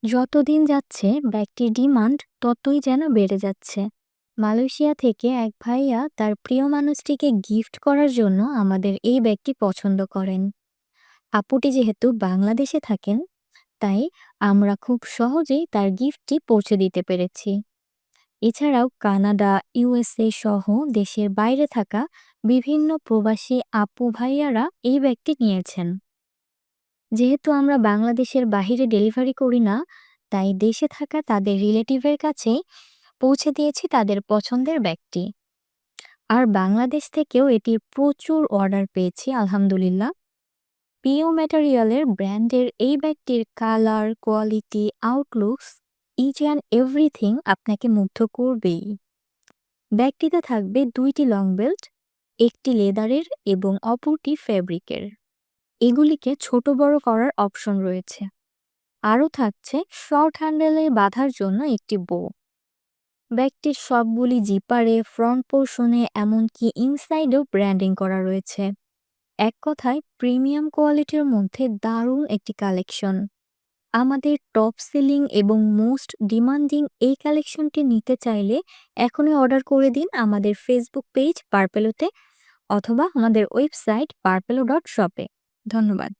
যতদিন যাচ্ছে ব্যাগটির ডিমান্ড ততই যেন বেড়ে যাচ্ছে। মালয়েশিয়া থেকে এক ভাইয়া তার প্রিয় মানুষটিকে গিফট করার জন্য আমাদের এই ব্যাগটি পছন্দ করেন। আপুটি যেহেতু বাংলাদেশে থাকেন, তাই আমরা খুব সহজেই তার গিফটটি পৌঁছে দিতে পেরেছি। এছাড়াও কানাডা, ইউএসএ সহ দেশের বাইরে থাকা বিভিন্ন প্রবাসী আপু ভাইয়ারা এই ব্যাগটি নিয়েছেন। যেহেতু আমরা বাংলাদেশের বাহিরে ডেলিভারি করি না, তাই দেশে থাকা তাদের রিলেটিভের কাছেই পৌঁছে দিয়েছি তাদের পছন্দের ব্যাগটি। আর বাংলাদেশ থেকেও এটির প্রচুর অর্ডার পেয়েছি আলহামদুলিল্লাহ। পিও ম্যাটেরিয়ালের ব্র্যান্ডের এই ব্যাগটির colour, quality, outlooks, each and everything আপনাকে মুগ্ধ করবেই। ব্যাগটিতে থাকবে ২টি লং বেল্ট, একটি লেদারের এবং অপরটি ফেব্রিকের। এগুলিকে ছোট বড় করার অপশন রয়েছে। আরও থাকছে শর্ট হ্যান্ডেলে বাঁধার জন্য একটি বো। ব্যাগটির সবগুলি জিপারে, ফ্রন্ট পোর্শনে এমনকি ইনসাইডেও ব্র্যান্ডিং করা রয়েছে। এক কথায় প্রিমিয়াম কোয়ালিটির মধ্যে দারুণ একটি কালেকশন। আমাদের টপ সেলিং এবং মোস্ট ডিমান্ডিং এই কালেকশনটি নিতে চাইলে এখনই অর্ডার করে দিন আমাদের ফেসবুক পেজ পার্পেলোতে অথবা আমাদের ওয়েবসাইট parpelo.shop-এ। ধন্যবাদ।